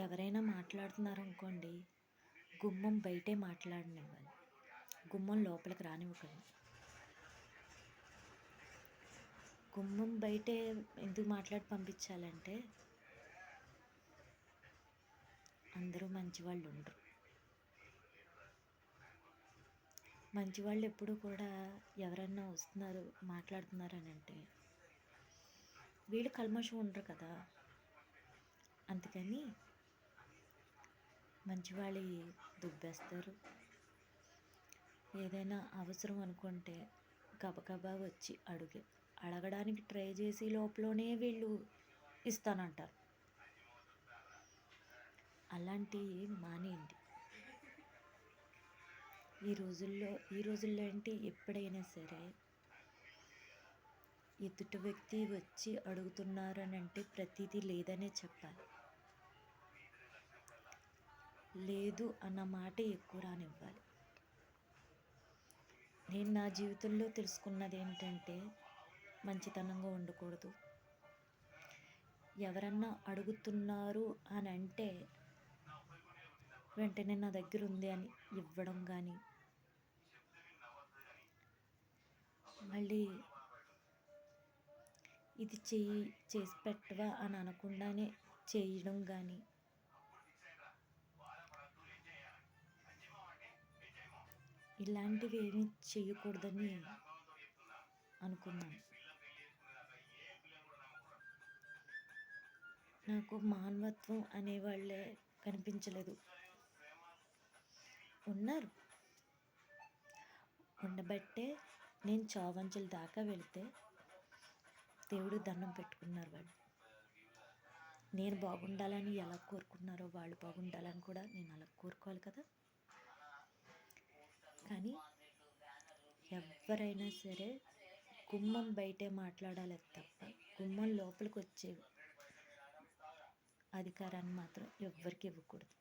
ఎవరైనా మాట్లాడుతున్నారనుకోండి, గుమ్మం బయటే మాట్లాడనివ్వాలి. గుమ్మం లోపలికి రానివ్వకండి. గుమ్మం బయటే ఎందుకు మాట్లాడి పంపించాలంటే, అందరూ మంచివాళ్ళు ఉండరు. మంచివాళ్ళు ఎప్పుడూ కూడా ఎవరన్నా వస్తున్నారు మాట్లాడుతున్నారు అని అంటే వీళ్ళు కల్మషం ఉండరు కదా. అందుకని మంచివాళ్ళు దుబ్బేస్తారు. ఏదైనా అవసరం అనుకుంటే గబగబా వచ్చి అడగడానికి ట్రై చేసి లోపలనే వీళ్ళు ఇస్తానంటారు. అలాంటివి మానేయండి. ఈ రోజుల్లో ఏంటి, ఎప్పుడైనా సరే ఎదుటి వ్యక్తి వచ్చి అడుగుతున్నారని అంటే ప్రతిదీ లేదనే చెప్పాలి. లేదు అన్న మాట ఎక్కువ రానివ్వాలి. నేను నా జీవితంలో తెలుసుకున్నది ఏంటంటే, మంచితనంగా ఉండకూడదు. ఎవరన్నా అడుగుతున్నారు అని అంటే వెంటనే నా దగ్గర ఉంది అని ఇవ్వడం కానీ, మళ్ళీ ఇది చేసి పెట్టవా అని అనకుండానే చేయడం కానీ, ఇలాంటివి ఏమీ చేయకూడదని అనుకున్నాను. నాకు మానవత్వం అనేవాళ్ళే కనిపించలేదు. ఉన్నారు, ఉండబట్టే నేను చావంచుల దాకా వెళితే దేవుడు దండం పెట్టుకున్నారు. వాళ్ళు నేను బాగుండాలని ఎలా కోరుకున్నారో వాళ్ళు బాగుండాలని కూడా నేను అలా కోరుకోవాలి కదా. కానీ ఎవరైనా సరే గుమ్మం బయటే మాట్లాడాలి తప్ప గుమ్మం లోపలికి వచ్చే అధికారాన్ని మాత్రం ఎవ్వరికి ఇవ్వకూడదు.